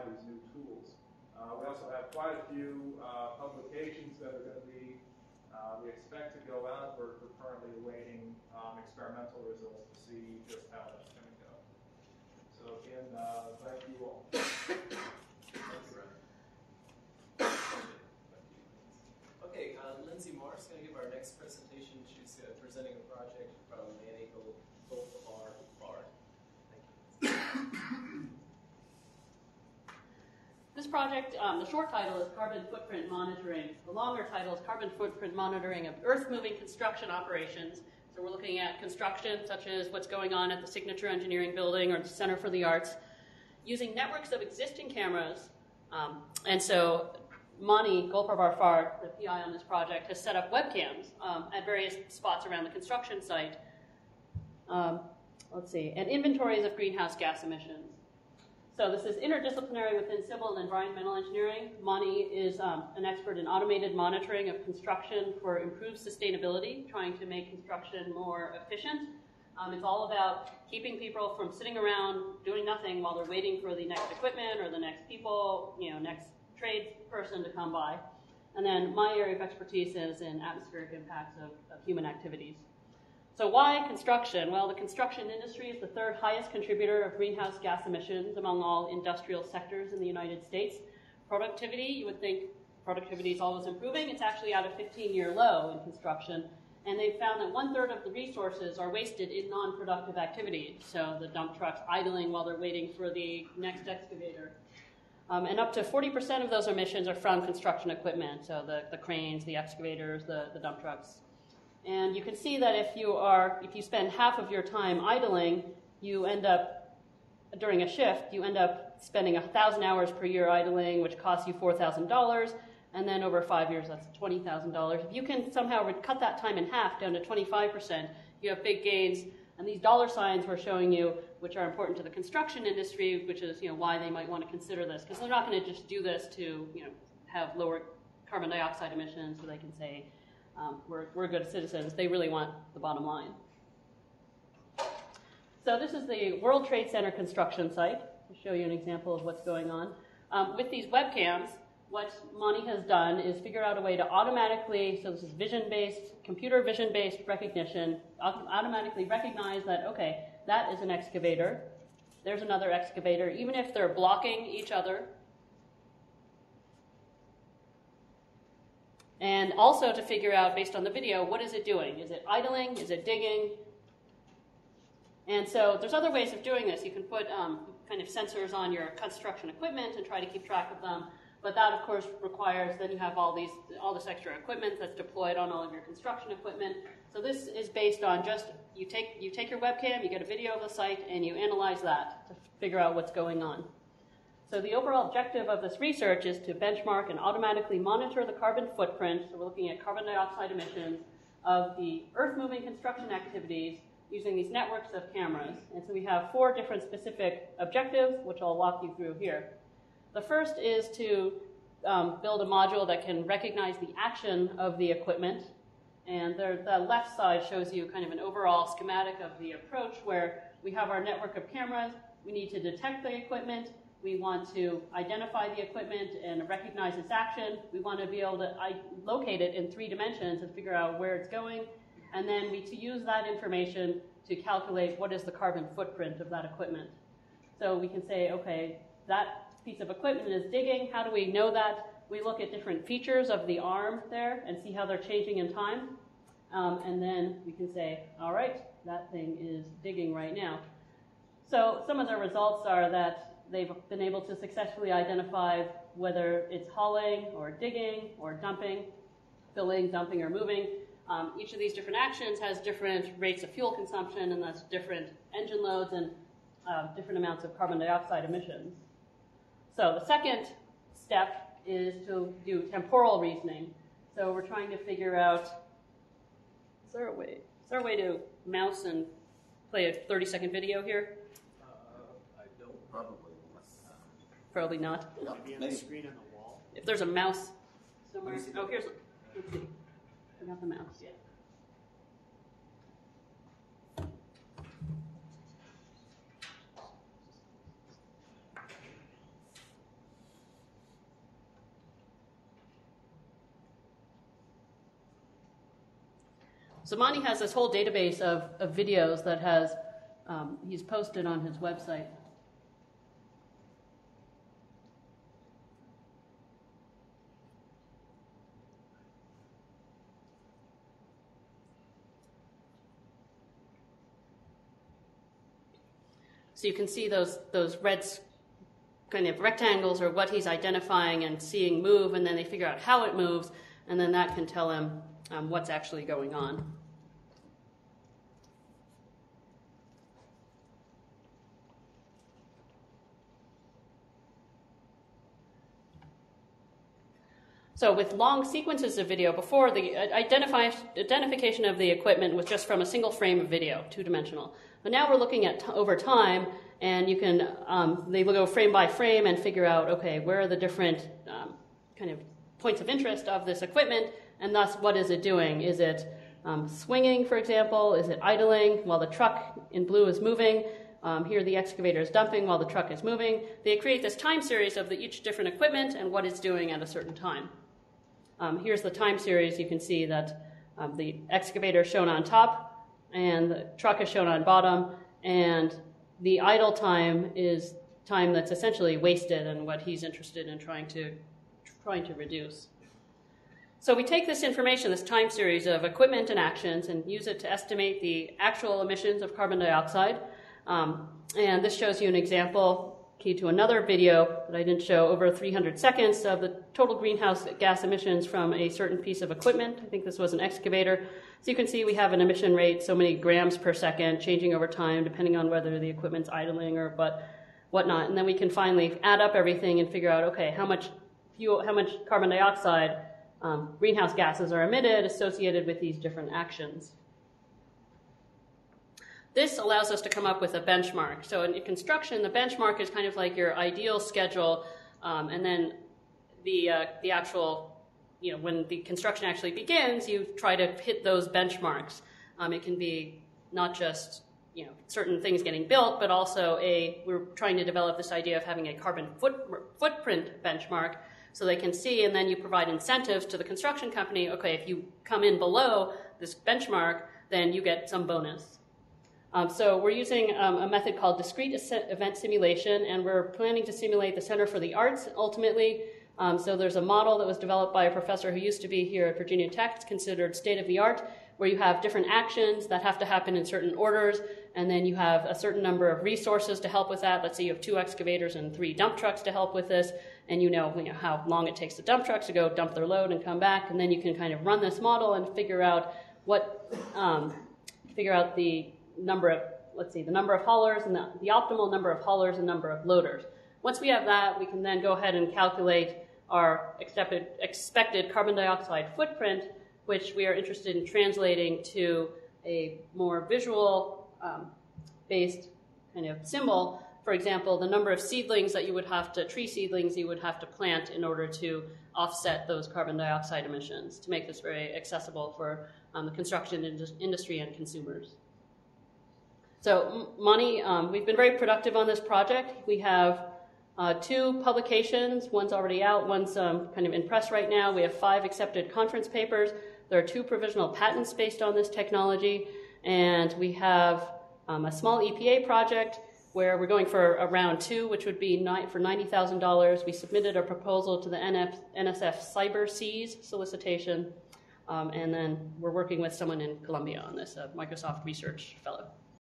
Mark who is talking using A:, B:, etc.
A: these new tools. We also have quite a few publications that are going to be, we expect to go out. We're currently awaiting experimental results to see just how that's going to go. So again, thank you all.
B: Okay, Lindsay Moore is going to give our next presentation. She's presenting a project from Manny Goldfarb. Thank you.
C: This project, the short title is Carbon Footprint Monitoring. The longer title is Carbon Footprint Monitoring of Earth-Moving Construction Operations. So we're looking at construction, such as what's going on at the Signature Engineering Building or the Center for the Arts, using networks of existing cameras. And so Mani Goldfarb, the PI on this project, has set up webcams at various spots around the construction site. Let's see, and inventories of greenhouse gas emissions. So this is interdisciplinary within civil and environmental engineering. Mani is an expert in automated monitoring of construction for improved sustainability, trying to make construction more efficient. It's all about keeping people from sitting around doing nothing while they're waiting for the next equipment or the next people, next trade person to come by. And then my area of expertise is in atmospheric impacts of human activities. So why construction? Well, the construction industry is the third highest contributor of greenhouse gas emissions among all industrial sectors in the United States. Productivity, you would think productivity is always improving. It's actually at a 15-year low in construction. And they've found that 1/3 of the resources are wasted in non-productive activities. So the dump trucks idling while they're waiting for the next excavator. And up to 40% of those emissions are from construction equipment. So the cranes, the excavators, the dump trucks. And you can see that if you spend half of your time idling, you end up, during a shift, you end up spending 1,000 hours per year idling, which costs you $4,000. And then over 5 years, that's $20,000. If you can somehow cut that time in half down to 25%, you have big gains. And these dollar signs we're showing you, which are important to the construction industry, which is why they might want to consider this, because they're not going to just do this to have lower carbon dioxide emissions, so they can say we're good citizens. They really want the bottom line. So this is the World Trade Center construction site to show you an example of what's going on. With these webcams, what Mani has done is figure out a way to automatically, so this is vision-based, computer vision-based recognition, automatically recognize that, okay, that is an excavator, there's another excavator, even if they're blocking each other. And also to figure out, based on the video, what is it doing? Is it idling? Is it digging? And so there's other ways of doing this. You can put kind of sensors on your construction equipment and try to keep track of them. But that, of course, requires then you have all this extra equipment that's deployed on all of your construction equipment. So this is based on just you take your webcam, you get a video of the site, and you analyze that to figure out what's going on. So the overall objective of this research is to benchmark and automatically monitor the carbon footprint. So we're looking at carbon dioxide emissions of the earth-moving construction activities using these networks of cameras. And so we have 4 different specific objectives, which I'll walk you through here. The first is to build a module that can recognize the action of the equipment. And the left side shows you kind of an overall schematic of the approach where we have our network of cameras. We need to detect the equipment. We want to identify the equipment and recognize its action. We want to be able to locate it in 3 dimensions and figure out where it's going. And then to use that information to calculate what is the carbon footprint of that equipment. So we can say, okay, that piece of equipment is digging. How do we know that? We look at different features of the arm there and see how they're changing in time. And then we can say, all right, that thing is digging right now. So some of the results are that they've been able to successfully identify whether it's hauling or digging or dumping, filling, dumping, or moving. Each of these different actions has different rates of fuel consumption, and thus different engine loads and different amounts of carbon dioxide emissions. So the second step is to do temporal reasoning. So we're trying to figure out, is there a way to mouse and play a 30-second video here?
D: I don't. Probably.
C: Probably not.
E: Maybe on the screen on the wall.
C: If there's a mouse somewhere. Oh, here's, let's see. I got the mouse, yeah. So Monty has this whole database of videos that has he's posted on his website. So you can see those red kind of rectangles are what he's identifying and seeing move, and then they figure out how it moves, and then that can tell him what's actually going on. So with long sequences of video, before the identification of the equipment was just from a single frame of video, two-dimensional. But now we're looking at over time, and you can they will go frame by frame and figure out, okay, where are the different kind of points of interest of this equipment, and thus what is it doing? Is it swinging, for example? Is it idling while the truck in blue is moving? Here the excavator is dumping while the truck is moving. They create this time series of each different equipment and what it's doing at a certain time. Here's the time series. You can see that the excavator is shown on top and the truck is shown on bottom, and the idle time is time that's essentially wasted and what he's interested in trying to reduce. So we take this information, this time series of equipment and actions, and use it to estimate the actual emissions of carbon dioxide. And this shows you an example key to another video that I didn't show, over 300 seconds of the total greenhouse gas emissions from a certain piece of equipment. I think this was an excavator. So you can see we have an emission rate, so many grams per second, changing over time depending on whether the equipment's idling or whatnot. And then we can finally add up everything and figure out, okay, how much carbon dioxide greenhouse gases are emitted associated with these different actions. This allows us to come up with a benchmark. So in construction, the benchmark is kind of like your ideal schedule, and then the actual, when the construction actually begins, you try to hit those benchmarks. It can be not just certain things getting built, but also we're trying to develop this idea of having a carbon footprint benchmark, so they can see, and then you provide incentives to the construction company. Okay, if you come in below this benchmark, then you get some bonus. So we're using a method called Discrete event simulation, and we're planning to simulate the Center for the Arts ultimately. So there's a model that was developed by a professor who used to be here at Virginia Tech. It's considered state-of-the-art, where you have different actions that have to happen in certain orders, and then you have a certain number of resources to help with that. Let's say you have 2 excavators and 3 dump trucks to help with this, and you know how long it takes the dump trucks to go dump their load and come back, and then you can kind of run this model and figure out the number of, the number of haulers and the optimal number of haulers and number of loaders. Once we have that, we can then go ahead and calculate our expected carbon dioxide footprint, which we are interested in translating to a more visual based kind of symbol. For example, the number of seedlings that tree seedlings you would have to plant in order to offset those carbon dioxide emissions, to make this very accessible for the construction industry and consumers. So Monty, we've been very productive on this project. We have 2 publications. One's already out. One's kind of in press right now. We have 5 accepted conference papers. There are 2 provisional patents based on this technology. And we have a small EPA project where we're going for a round 2, which would be for $90,000. We submitted a proposal to the NSF Cyber Seas solicitation. And then we're working with someone in Columbia on this, a Microsoft research fellow.